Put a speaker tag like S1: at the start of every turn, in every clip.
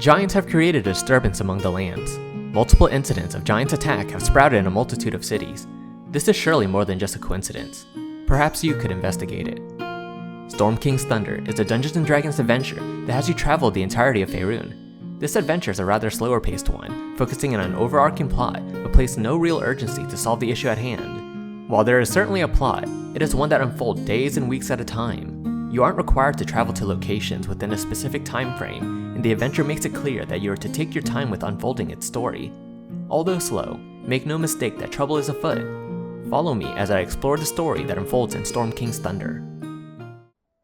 S1: Giants have created a disturbance among the lands. Multiple incidents of Giants' attack have sprouted in a multitude of cities. This is surely more than just a coincidence. Perhaps you could investigate it. Storm King's Thunder is a Dungeons & Dragons adventure that has you travel the entirety of Faerun. This adventure is a rather slower paced one, focusing on an overarching plot but places no real urgency to solve the issue at hand. While there is certainly a plot, it is one that unfolds days and weeks at a time. You aren't required to travel to locations within a specific time frame, and the adventure makes it clear that you are to take your time with unfolding its story. Although slow, make no mistake that trouble is afoot. Follow me as I explore the story that unfolds in Storm King's Thunder.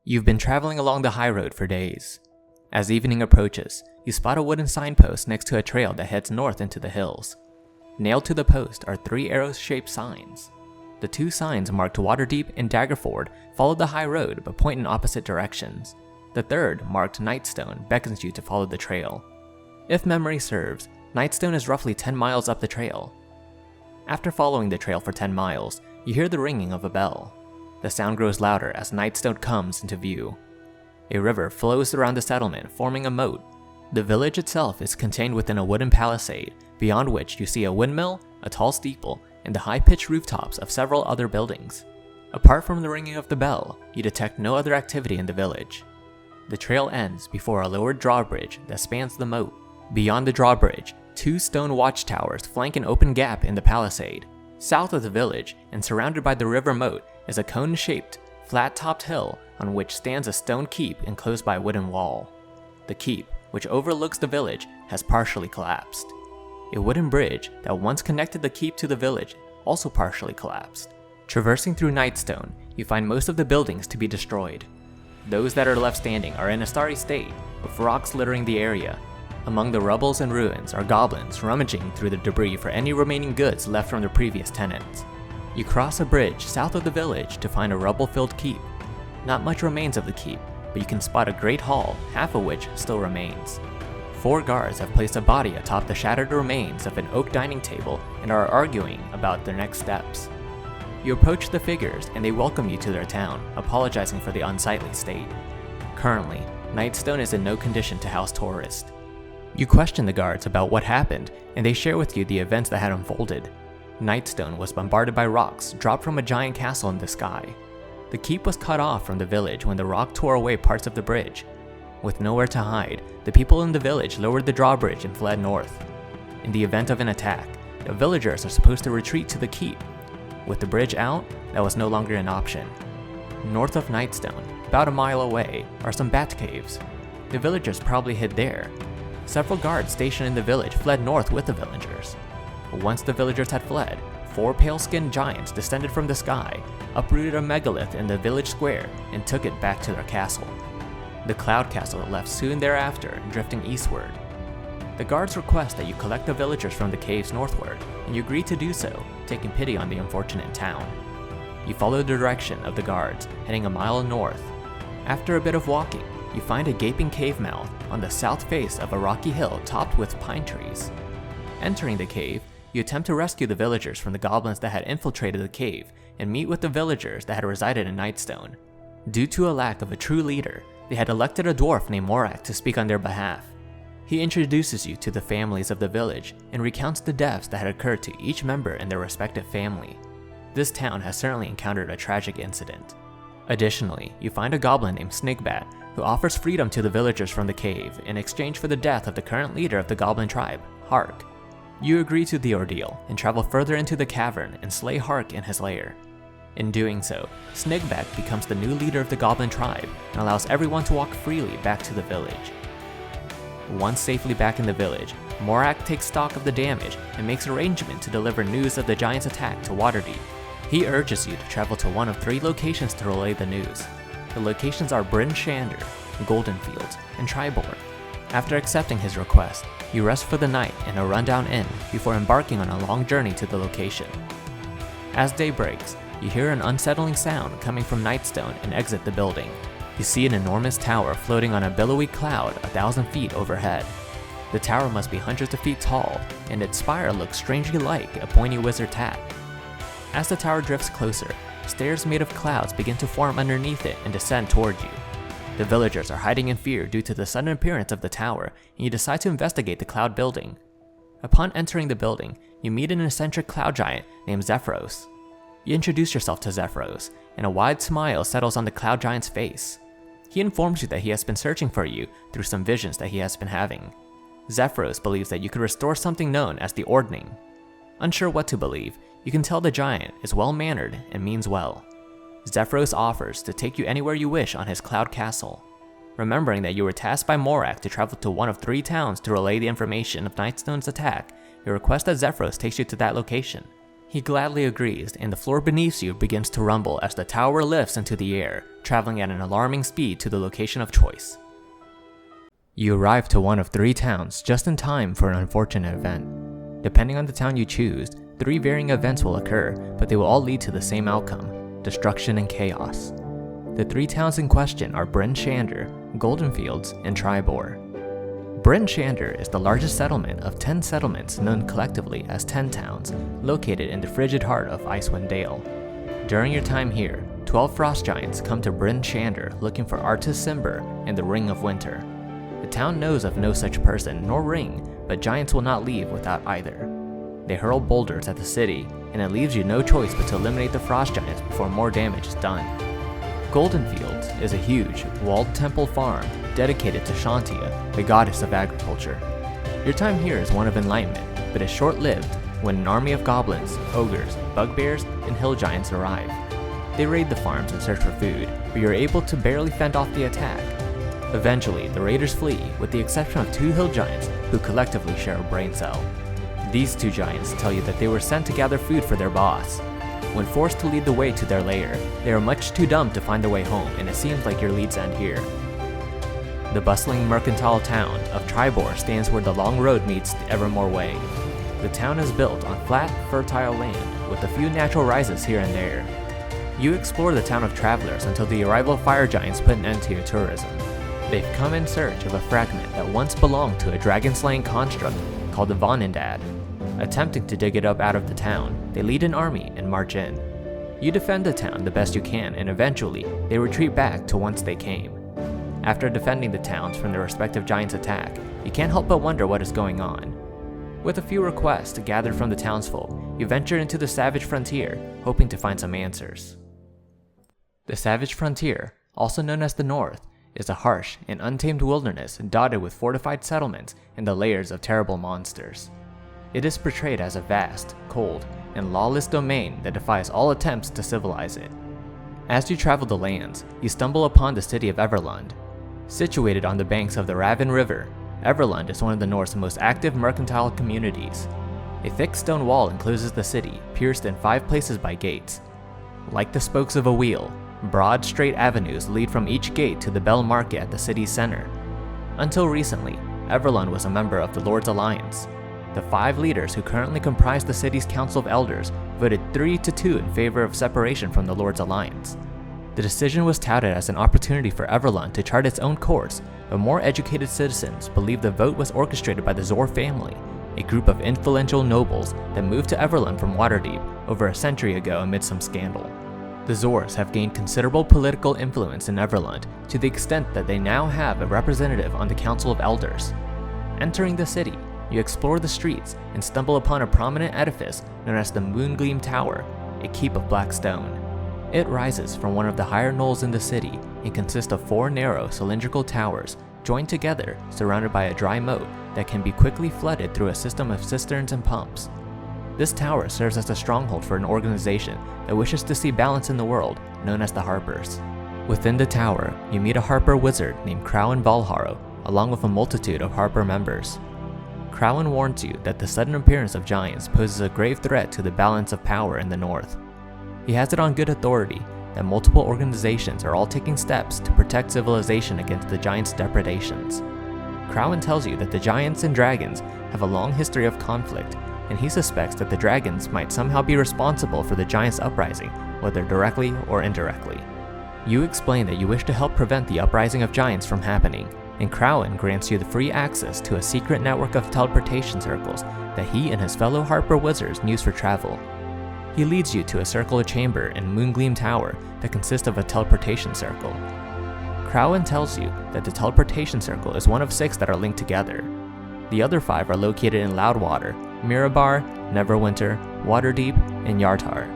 S1: You've been traveling along the high road for days. As evening approaches, you spot a wooden signpost next to a trail that heads north into the hills. Nailed to the post are 3 arrow-shaped signs. The 2 signs marked Waterdeep and Daggerford follow the high road but point in opposite directions. The third, marked Nightstone, beckons you to follow the trail. If memory serves, Nightstone is roughly 10 miles up the trail. After following the trail for 10 miles, you hear the ringing of a bell. The sound grows louder as Nightstone comes into view. A river flows around the settlement, forming a moat. The village itself is contained within a wooden palisade, beyond which you see a windmill, a tall steeple, and the high-pitched rooftops of several other buildings. Apart from the ringing of the bell, you detect no other activity in the village. The trail ends before a lowered drawbridge that spans the moat. Beyond the drawbridge, 2 stone watchtowers flank an open gap in the palisade. South of the village, and surrounded by the river moat, is a cone-shaped, flat-topped hill on which stands a stone keep enclosed by a wooden wall. The keep, which overlooks the village, has partially collapsed. A wooden bridge that once connected the keep to the village also partially collapsed. Traversing through Nightstone, you find most of the buildings to be destroyed. Those that are left standing are in a starry state, with rocks littering the area. Among the rubbles and ruins are goblins rummaging through the debris for any remaining goods left from the previous tenants. You cross a bridge south of the village to find a rubble-filled keep. Not much remains of the keep, but you can spot a great hall, half of which still remains. 4 guards have placed a body atop the shattered remains of an oak dining table and are arguing about their next steps. You approach the figures and they welcome you to their town, apologizing for the unsightly state. Currently, Nightstone is in no condition to house tourists. You question the guards about what happened, and they share with you the events that had unfolded. Nightstone was bombarded by rocks dropped from a giant castle in the sky. The keep was cut off from the village when the rock tore away parts of the bridge. With nowhere to hide, the people in the village lowered the drawbridge and fled north. In the event of an attack, the villagers are supposed to retreat to the keep. With the bridge out, that was no longer an option. North of Nightstone, about a mile away, are some bat caves. The villagers probably hid there. Several guards stationed in the village fled north with the villagers. Once the villagers had fled, 4 pale-skinned giants descended from the sky, uprooted a megalith in the village square, and took it back to their castle. The Cloud Castle left soon thereafter, drifting eastward. The guards request that you collect the villagers from the caves northward, and you agree to do so, taking pity on the unfortunate town. You follow the direction of the guards, heading a mile north. After a bit of walking, you find a gaping cave mouth on the south face of a rocky hill topped with pine trees. Entering the cave, you attempt to rescue the villagers from the goblins that had infiltrated the cave and meet with the villagers that had resided in Nightstone. Due to a lack of a true leader, they had elected a dwarf named Morak to speak on their behalf. He introduces you to the families of the village and recounts the deaths that had occurred to each member in their respective family. This town has certainly encountered a tragic incident. Additionally, you find a goblin named Snigbat who offers freedom to the villagers from the cave in exchange for the death of the current leader of the goblin tribe, Hark. You agree to the ordeal and travel further into the cavern and slay Hark in his lair. In doing so, Snigbat becomes the new leader of the goblin tribe and allows everyone to walk freely back to the village. Once safely back in the village, Morak takes stock of the damage and makes arrangement to deliver news of the giant's attack to Waterdeep. He urges you to travel to one of 3 locations to relay the news. The locations are Bryn Shander, Goldenfields, and Triborn. After accepting his request, you rest for the night in a rundown inn before embarking on a long journey to the location. As day breaks, you hear an unsettling sound coming from Nightstone and exit the building. You see an enormous tower floating on a billowy cloud 1,000 feet overhead. The tower must be hundreds of feet tall, and its spire looks strangely like a pointy wizard's hat. As the tower drifts closer, stairs made of clouds begin to form underneath it and descend toward you. The villagers are hiding in fear due to the sudden appearance of the tower, and you decide to investigate the cloud building. Upon entering the building, you meet an eccentric cloud giant named Zephyros. You introduce yourself to Zephyros, and a wide smile settles on the cloud giant's face. He informs you that he has been searching for you through some visions that he has been having. Zephyros believes that you could restore something known as the Ordning. Unsure what to believe, you can tell the giant is well-mannered and means well. Zephyros offers to take you anywhere you wish on his cloud castle. Remembering that you were tasked by Morak to travel to one of 3 towns to relay the information of Nightstone's attack, you request that Zephyros takes you to that location. He gladly agrees, and the floor beneath you begins to rumble as the tower lifts into the air, traveling at an alarming speed to the location of choice. You arrive to one of 3 towns just in time for an unfortunate event. Depending on the town you choose, 3 varying events will occur, but they will all lead to the same outcome: destruction and chaos. The 3 towns in question are Bryn Shander, Goldenfields, and Tribor. Bryn Shander is the largest settlement of 10 settlements known collectively as 10 towns, located in the frigid heart of Icewind Dale. During your time here, 12 frost giants come to Bryn Shander looking for Artus Cimber and the Ring of Winter. The town knows of no such person nor ring, but giants will not leave without either. They hurl boulders at the city, and it leaves you no choice but to eliminate the frost giants before more damage is done. Goldenfields is a huge, walled temple farm dedicated to Shantia, the goddess of agriculture. Your time here is one of enlightenment, but is short-lived when an army of goblins, ogres, bugbears, and hill giants arrive. They raid the farms in search for food, but you're able to barely fend off the attack. Eventually, the raiders flee, with the exception of 2 hill giants who collectively share a brain cell. These 2 giants tell you that they were sent to gather food for their boss. When forced to lead the way to their lair, they are much too dumb to find their way home, and it seems like your leads end here. The bustling mercantile town of Tribor stands where the long road meets the Evermore Way. The town is built on flat, fertile land, with a few natural rises here and there. You explore the town of travelers until the arrival of fire giants put an end to your tourism. They've come in search of a fragment that once belonged to a dragon-slaying construct called the Vonindad. Attempting to dig it up out of the town, they lead an army and march in. You defend the town the best you can, and eventually, they retreat back to whence they came. After defending the towns from their respective giants' attack, you can't help but wonder what is going on. With a few requests gathered from the townsfolk, you venture into the Savage Frontier, hoping to find some answers. The Savage Frontier, also known as the North, is a harsh and untamed wilderness dotted with fortified settlements and the lairs of terrible monsters. It is portrayed as a vast, cold, and lawless domain that defies all attempts to civilize it. As you travel the lands, you stumble upon the city of Everlund. Situated on the banks of the Raven River, Everlund is one of the North's most active mercantile communities. A thick stone wall encloses the city, pierced in 5 places by gates. Like the spokes of a wheel, broad, straight avenues lead from each gate to the Bell Market at the city's center. Until recently, Everlund was a member of the Lord's Alliance. The 5 leaders who currently comprise the city's Council of Elders voted 3-2 in favor of separation from the Lord's Alliance. The decision was touted as an opportunity for Everlund to chart its own course, but more educated citizens believe the vote was orchestrated by the Zor family, a group of influential nobles that moved to Everlund from Waterdeep over a century ago amid some scandal. The Zors have gained considerable political influence in Everlund to the extent that they now have a representative on the Council of Elders. Entering the city, you explore the streets and stumble upon a prominent edifice known as the Moongleam Tower, a keep of black stone. It rises from one of the higher knolls in the city and consists of 4 narrow cylindrical towers joined together, surrounded by a dry moat that can be quickly flooded through a system of cisterns and pumps. This tower serves as a stronghold for an organization that wishes to see balance in the world, known as the Harpers. Within the tower, you meet a Harper wizard named Crowan Valharo, along with a multitude of Harper members. Crowan warns you that the sudden appearance of giants poses a grave threat to the balance of power in the north. He has it on good authority that multiple organizations are all taking steps to protect civilization against the giants' depredations. Crowan tells you that the giants and dragons have a long history of conflict, and he suspects that the dragons might somehow be responsible for the giants' uprising, whether directly or indirectly. You explain that you wish to help prevent the uprising of giants from happening, and Crowan grants you the free access to a secret network of teleportation circles that he and his fellow Harper wizards use for travel. He leads you to a circular chamber in Moongleam Tower that consists of a teleportation circle. Crowin tells you that the teleportation circle is one of 6 that are linked together. The other 5 are located in Loudwater, Mirabar, Neverwinter, Waterdeep, and Yartar.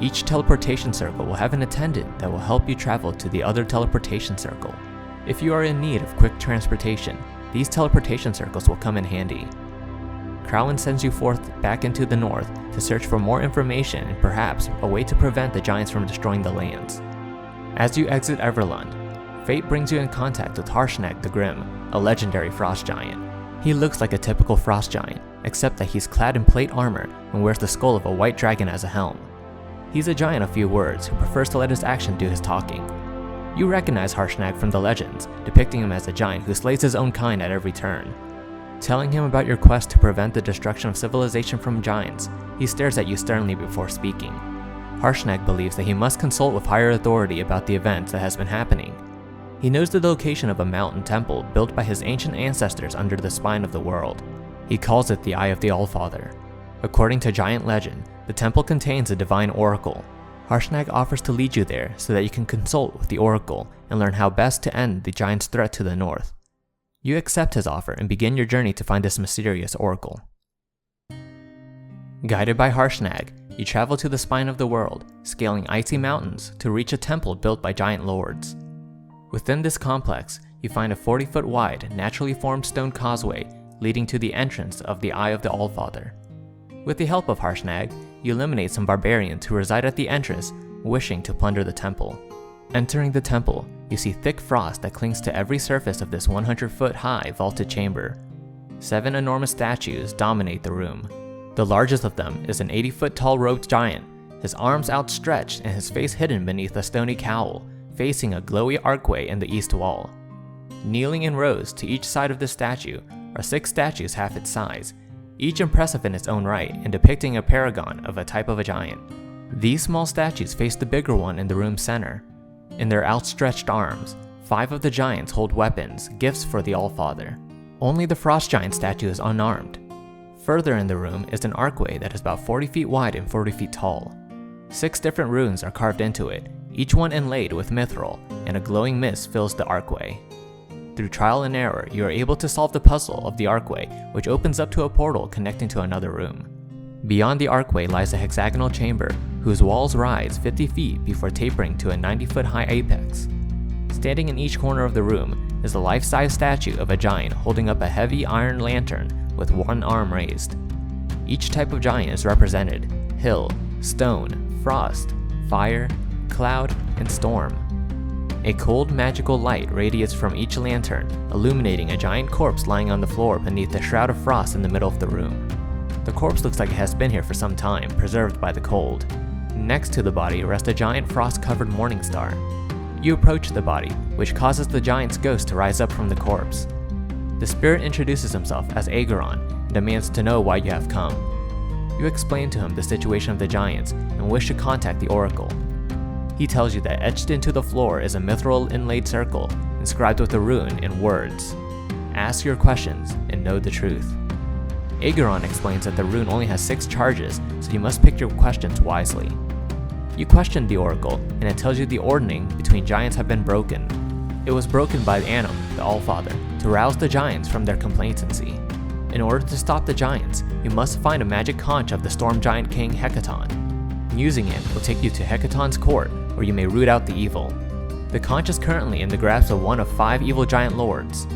S1: Each teleportation circle will have an attendant that will help you travel to the other teleportation circle. If you are in need of quick transportation, these teleportation circles will come in handy. Crowin sends you forth back into the north to search for more information and perhaps a way to prevent the giants from destroying the lands. As you exit Everlund, fate brings you in contact with Harshnag the Grim, a legendary frost giant. He looks like a typical frost giant, except that he's clad in plate armor and wears the skull of a white dragon as a helm. He's a giant of few words who prefers to let his action do his talking. You recognize Harshnag from the legends, depicting him as a giant who slays his own kind at every turn. Telling him about your quest to prevent the destruction of civilization from giants, he stares at you sternly before speaking. Harshnag believes that he must consult with higher authority about the events that has been happening. He knows the location of a mountain temple built by his ancient ancestors under the spine of the world. He calls it the Eye of the Allfather. According to giant legend, the temple contains a divine oracle. Harshnag offers to lead you there so that you can consult with the oracle and learn how best to end the giant's threat to the north. You accept his offer and begin your journey to find this mysterious oracle. Guided by Harshnag, you travel to the spine of the world, scaling icy mountains to reach a temple built by giant lords. Within this complex, you find a 40-foot wide, naturally formed stone causeway leading to the entrance of the Eye of the Allfather. With the help of Harshnag, you eliminate some barbarians who reside at the entrance, wishing to plunder the temple. Entering the temple, you see thick frost that clings to every surface of this 100-foot high vaulted chamber. 7 enormous statues dominate the room. The largest of them is an 80-foot tall robed giant, his arms outstretched and his face hidden beneath a stony cowl, facing a glowy archway in the east wall. Kneeling in rows to each side of the statue are 6 statues half its size, each impressive in its own right and depicting a paragon of a type of a giant. These small statues face the bigger one in the room's center. In their outstretched arms, 5 of the giants hold weapons, gifts for the Allfather. Only the Frost Giant statue is unarmed. Further in the room is an archway that is about 40 feet wide and 40 feet tall. 6 different runes are carved into it, each one inlaid with mithril, and a glowing mist fills the archway. Through trial and error, you are able to solve the puzzle of the archway, which opens up to a portal connecting to another room. Beyond the archway lies a hexagonal chamber, whose walls rise 50 feet before tapering to a 90-foot high apex. Standing in each corner of the room is a life-size statue of a giant holding up a heavy iron lantern with one arm raised. Each type of giant is represented: hill, stone, frost, fire, cloud, and storm. A cold magical light radiates from each lantern, illuminating a giant corpse lying on the floor beneath a shroud of frost in the middle of the room. The corpse looks like it has been here for some time, preserved by the cold. Next to the body rests a giant frost-covered morning star. You approach the body, which causes the giant's ghost to rise up from the corpse. The spirit introduces himself as Aegeron and demands to know why you have come. You explain to him the situation of the giants and wish to contact the oracle. He tells you that etched into the floor is a mithril inlaid circle, inscribed with a rune in words: "Ask your questions and know the truth." Aegeron explains that the rune only has 6 charges, so you must pick your questions wisely. You question the oracle, and it tells you the ordning between giants have been broken. It was broken by Annam, the Allfather, to rouse the giants from their complacency. In order to stop the giants, you must find a magic conch of the storm giant king Hecaton. Using it will take you to Hecaton's court, where you may root out the evil. The conch is currently in the grasp of one of 5 evil giant lords.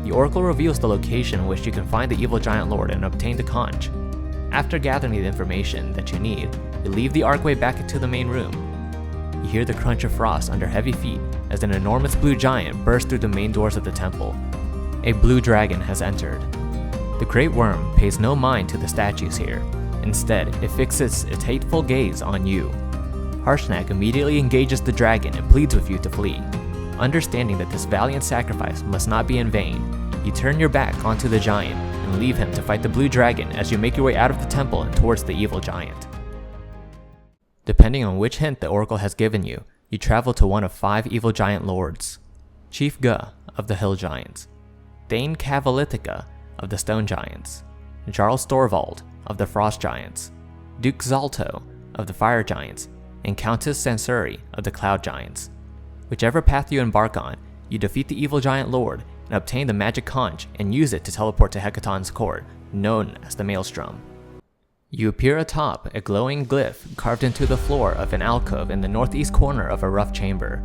S1: The oracle reveals the location in which you can find the evil giant lord and obtain the conch. After gathering the information that you need, you leave the archway back into the main room. You hear the crunch of frost under heavy feet as an enormous blue giant bursts through the main doors of the temple. A blue dragon has entered. The great worm pays no mind to the statues here. Instead, it fixes its hateful gaze on you. Harshnag immediately engages the dragon and pleads with you to flee. Understanding that this valiant sacrifice must not be in vain, you turn your back onto the giant and leave him to fight the blue dragon as you make your way out of the temple and towards the evil giant. Depending on which hint the oracle has given you, you travel to one of 5 evil giant lords: Chief Gu of the Hill Giants, Thane Cavalitica of the Stone Giants, Jarl Storvald of the Frost Giants, Duke Zalto of the Fire Giants, and Countess Sansuri of the Cloud Giants. Whichever path you embark on, You defeat the evil giant lord and obtain the magic conch and use it to teleport to Hecaton's court, known as the Maelstrom. You appear atop a glowing glyph carved into the floor of an alcove in the northeast corner of a rough chamber.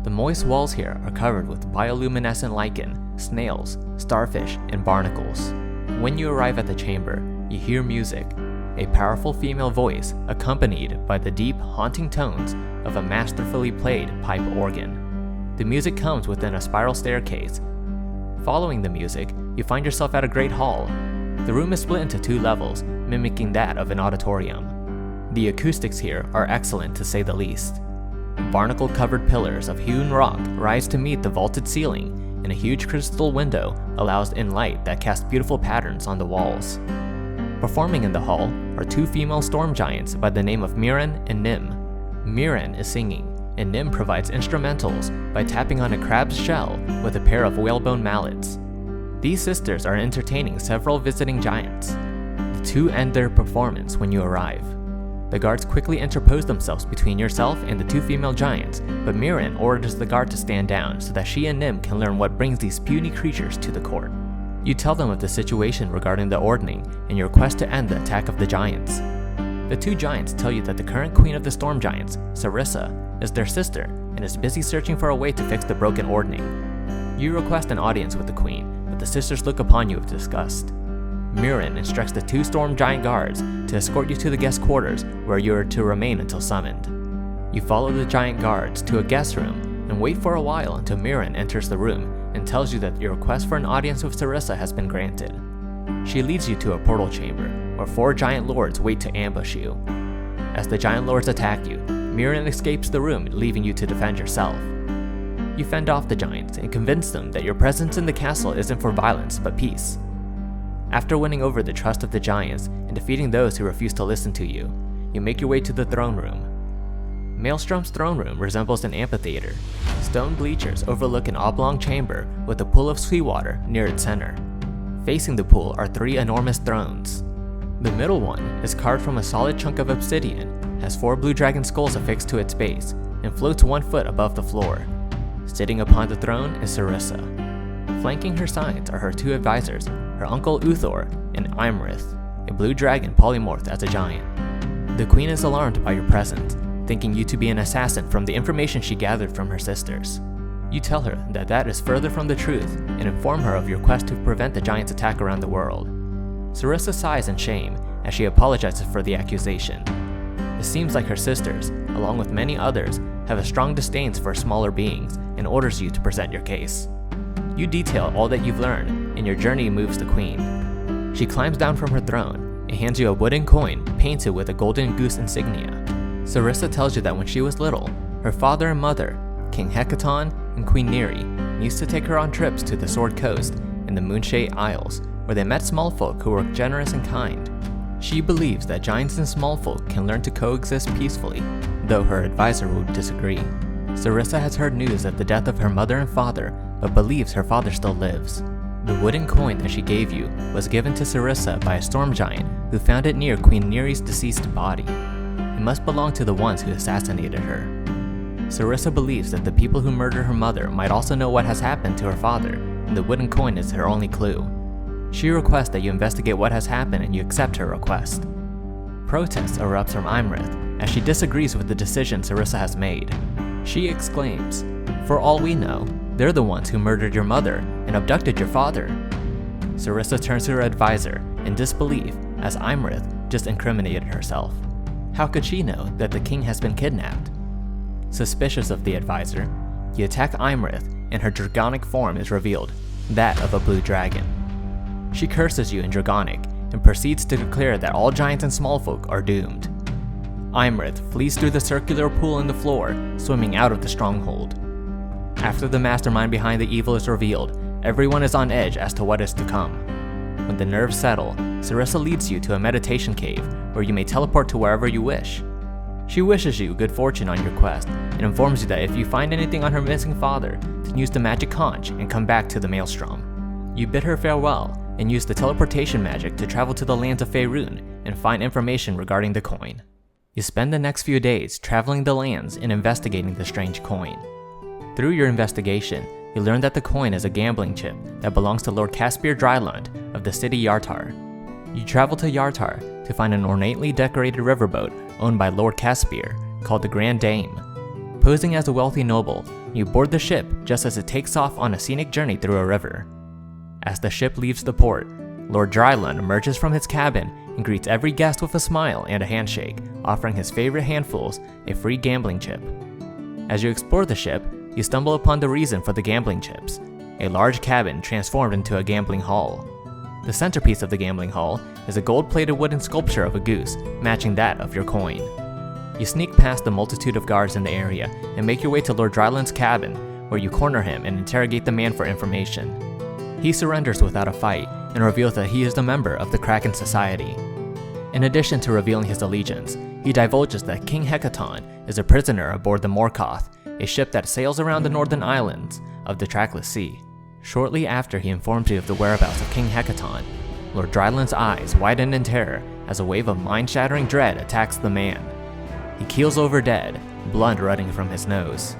S1: The moist walls here are covered with bioluminescent lichen, snails, starfish, and barnacles. When you arrive at the chamber, you hear music, a powerful female voice accompanied by the deep, haunting tones of a masterfully played pipe organ. The music comes within a spiral staircase. Following the music, you find yourself at a great hall. The room is split into 2 levels, mimicking that of an auditorium. The acoustics here are excellent to say the least. Barnacle-covered pillars of hewn rock rise to meet the vaulted ceiling, and a huge crystal window allows in light that casts beautiful patterns on the walls. Performing in the hall are 2 female storm giants by the name of Mirren and Nim. Mirren is singing, and Nim provides instrumentals by tapping on a crab's shell with a pair of whalebone mallets. These sisters are entertaining several visiting giants. The 2 end their performance when you arrive. The guards quickly interpose themselves between yourself and the 2 female giants, but Mirren orders the guard to stand down so that she and Nim can learn what brings these puny creatures to the court. You tell them of the situation regarding the ordning and your quest to end the attack of the giants. The 2 giants tell you that the current queen of the storm giants, Sarissa, is their sister and is busy searching for a way to fix the broken ordning. You request an audience with the queen, but the sisters look upon you with disgust. Mirren instructs the 2 storm giant guards to escort you to the guest quarters where you are to remain until summoned. You follow the giant guards to a guest room and wait for a while until Mirren enters the room and tells you that your request for an audience with Sarissa has been granted. She leads you to a portal chamber where 4 giant lords wait to ambush you. As the giant lords attack you, Mirren escapes the room, leaving you to defend yourself. You fend off the giants and convince them that your presence in the castle isn't for violence but peace. After winning over the trust of the giants and defeating those who refuse to listen to you, you make your way to the throne room. Maelstrom's throne room resembles an amphitheater. Stone bleachers overlook an oblong chamber with a pool of seawater near its center. Facing the pool are 3 enormous thrones. The middle one is carved from a solid chunk of obsidian, has 4 blue dragon skulls affixed to its base, and floats 1 foot above the floor. Sitting upon the throne is Sarissa. Flanking her sides are her 2 advisors, her uncle Uthor and Imrith, a blue dragon polymorphed as a giant. The queen is alarmed by your presence, thinking you to be an assassin from the information she gathered from her sisters. You tell her that that is further from the truth and inform her of your quest to prevent the giant's attack around the world. Sarissa sighs in shame as she apologizes for the accusation. It seems like her sisters, along with many others, have a strong disdain for smaller beings and orders you to present your case. You detail all that you've learned, and your journey moves the queen. She climbs down from her throne and hands you a wooden coin painted with a golden goose insignia. Sarissa tells you that when she was little, her father and mother, King Hecaton and Queen Neri, used to take her on trips to the Sword Coast and the Moonshade Isles, where they met small folk who were generous and kind. She believes that giants and small folk can learn to coexist peacefully, though her advisor would disagree. Sarissa has heard news of the death of her mother and father, but believes her father still lives. The wooden coin that she gave you was given to Sarissa by a storm giant who found it near Queen Neri's deceased body. It must belong to the ones who assassinated her. Sarissa believes that the people who murdered her mother might also know what has happened to her father, and the wooden coin is her only clue. She requests that you investigate what has happened and you accept her request. Protest erupts from Imrith as she disagrees with the decision Sarissa has made. She exclaims, "For all we know, they're the ones who murdered your mother and abducted your father." Sarissa turns to her advisor in disbelief as Imrith just incriminated herself. How could she know that the king has been kidnapped? Suspicious of the advisor, you attack Imrith and her draconic form is revealed, that of a blue dragon. She curses you in Dragonic and proceeds to declare that all giants and small folk are doomed. Imrith flees through the circular pool in the floor, swimming out of the stronghold. After the mastermind behind the evil is revealed, everyone is on edge as to what is to come. When the nerves settle, Sarissa leads you to a meditation cave where you may teleport to wherever you wish. She wishes you good fortune on your quest and informs you that if you find anything on her missing father, then use the magic conch and come back to the Maelstrom. You bid her farewell and use the teleportation magic to travel to the lands of Faerun and find information regarding the coin. You spend the next few days traveling the lands and investigating the strange coin. Through your investigation, you learn that the coin is a gambling chip that belongs to Lord Caspir Drylund of the city Yartar. You travel to Yartar to find an ornately decorated riverboat owned by Lord Caspir called the Grand Dame. Posing as a wealthy noble, you board the ship just as it takes off on a scenic journey through a river. As the ship leaves the port, Lord Drylund emerges from his cabin and greets every guest with a smile and a handshake, offering his favorite handfuls a free gambling chip. As you explore the ship, you stumble upon the reason for the gambling chips, a large cabin transformed into a gambling hall. The centerpiece of the gambling hall is a gold-plated wooden sculpture of a goose, matching that of your coin. You sneak past the multitude of guards in the area and make your way to Lord Drylund's cabin, where you corner him and interrogate the man for information. He surrenders without a fight and reveals that he is a member of the Kraken Society. In addition to revealing his allegiance, he divulges that King Hecaton is a prisoner aboard the Morkoth, a ship that sails around the northern islands of the Trackless Sea. Shortly after he informs you of the whereabouts of King Hecaton, Lord Drylund's eyes widen in terror as a wave of mind-shattering dread attacks the man. He keels over dead, blood running from his nose.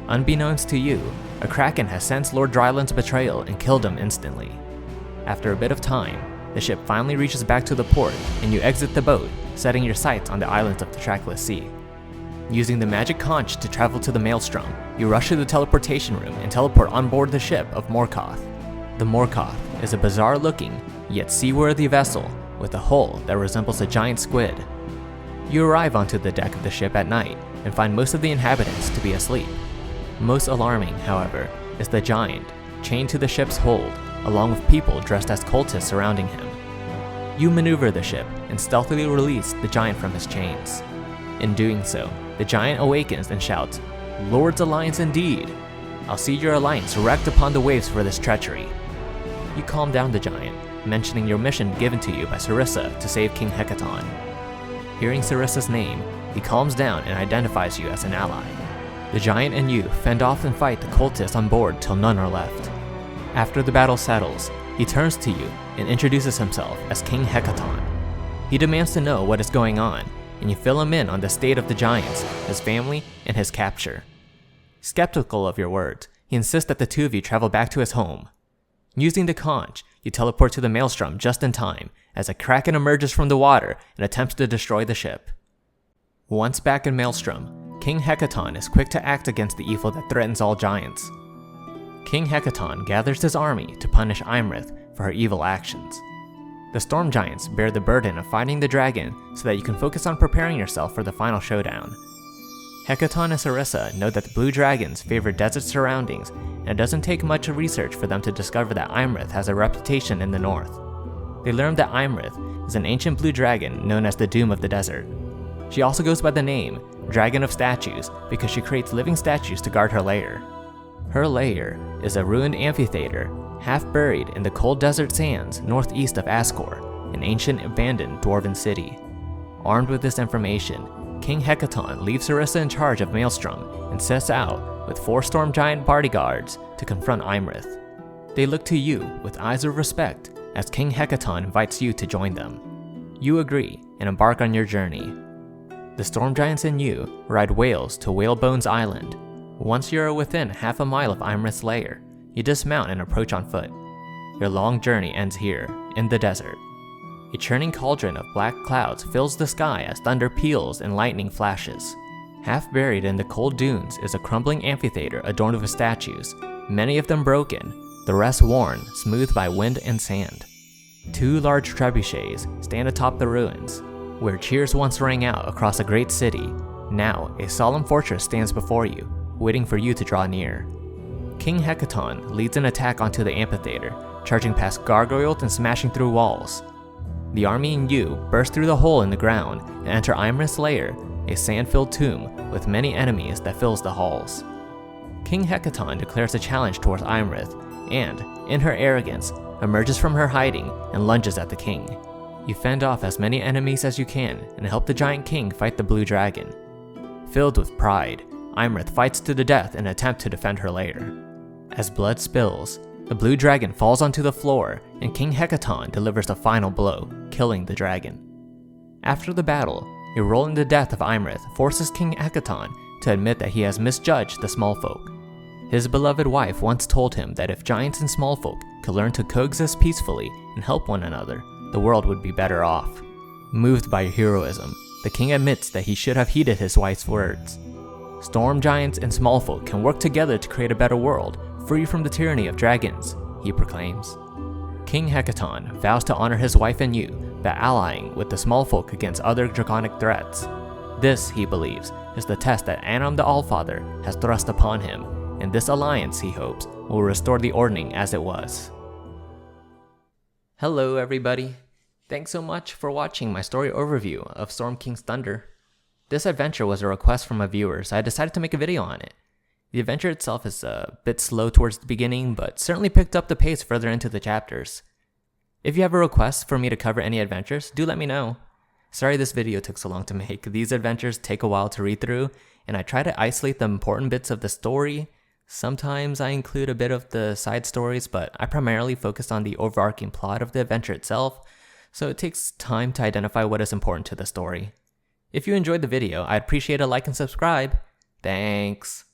S1: Unbeknownst to you, a Kraken has sensed Lord Drylund's betrayal and killed him instantly. After a bit of time, the ship finally reaches back to the port and you exit the boat, setting your sights on the islands of the Trackless Sea. Using the magic conch to travel to the Maelstrom, you rush to the teleportation room and teleport on board the ship of Morkoth. The Morkoth is a bizarre-looking, yet seaworthy vessel with a hull that resembles a giant squid. You arrive onto the deck of the ship at night and find most of the inhabitants to be asleep. Most alarming, however, is the giant, chained to the ship's hold, along with people dressed as cultists surrounding him. You maneuver the ship and stealthily release the giant from his chains. In doing so, the giant awakens and shouts, "Lord's Alliance indeed! I'll see your alliance wrecked upon the waves for this treachery." You calm down the giant, mentioning your mission given to you by Sarissa to save King Hecaton. Hearing Sarissa's name, he calms down and identifies you as an ally. The giant and you fend off and fight the cultists on board till none are left. After the battle settles, he turns to you and introduces himself as King Hecaton. He demands to know what is going on, and you fill him in on the state of the giants, his family, and his capture. Skeptical of your words, he insists that the two of you travel back to his home. Using the conch, you teleport to the Maelstrom just in time, as a Kraken emerges from the water and attempts to destroy the ship. Once back in Maelstrom, King Hecaton is quick to act against the evil that threatens all giants. King Hecaton gathers his army to punish Imrith for her evil actions. The Storm Giants bear the burden of fighting the dragon so that you can focus on preparing yourself for the final showdown. Hecaton and Sarissa know that the blue dragons favor desert surroundings, and it doesn't take much research for them to discover that Imrith has a reputation in the north. They learn that Imrith is an ancient blue dragon known as the Doom of the Desert. She also goes by the name Dragon of Statues because she creates living statues to guard her lair. Her lair is a ruined amphitheater, half buried in the cold desert sands northeast of Ascor, an ancient abandoned dwarven city. Armed with this information, King Hecaton leaves Sarissa in charge of Maelstrom and sets out with 4 storm giant bodyguards to confront Imrith. They look to you with eyes of respect as King Hecaton invites you to join them. You agree and embark on your journey. The storm giants and you ride whales to Whalebones Island. Once you are within half a mile of Imrith's lair, you dismount and approach on foot. Your long journey ends here, in the desert. A churning cauldron of black clouds fills the sky as thunder peals and lightning flashes. Half buried in the cold dunes is a crumbling amphitheater adorned with statues, many of them broken, the rest worn, smooth by wind and sand. 2 large trebuchets stand atop the ruins, where cheers once rang out across a great city. Now, a solemn fortress stands before you, waiting for you to draw near. King Hecaton leads an attack onto the amphitheater, charging past gargoyles and smashing through walls. The army and you burst through the hole in the ground and enter Imrith's lair, a sand-filled tomb with many enemies that fills the halls. King Hecaton declares a challenge towards Imrith and, in her arrogance, emerges from her hiding and lunges at the king. You fend off as many enemies as you can and help the giant king fight the blue dragon. Filled with pride, Imrith fights to the death in an attempt to defend her lair. As blood spills, the blue dragon falls onto the floor and King Hecaton delivers a final blow, killing the dragon. After the battle, your role in the death of Imrith forces King Hecaton to admit that he has misjudged the small folk. His beloved wife once told him that if giants and small folk could learn to coexist peacefully and help one another, the world would be better off. Moved by heroism, the king admits that he should have heeded his wife's words. Storm giants and small folk can work together to create a better world, free from the tyranny of dragons, he proclaims. King Hecaton vows to honor his wife and you by allying with the small folk against other draconic threats. This, he believes, is the test that Anom the Allfather has thrust upon him, and this alliance, he hopes, will restore the ordning as it was. Hello everybody. Thanks so much for watching my story overview of Storm King's Thunder. This adventure was a request from a viewer, so I decided to make a video on it. The adventure itself is a bit slow towards the beginning, but certainly picked up the pace further into the chapters. If you have a request for me to cover any adventures, do let me know. Sorry this video took so long to make. These adventures take a while to read through, and I try to isolate the important bits of the story. Sometimes I include a bit of the side stories, but I primarily focus on the overarching plot of the adventure itself, so it takes time to identify what is important to the story. If you enjoyed the video, I'd appreciate a like and subscribe. Thanks.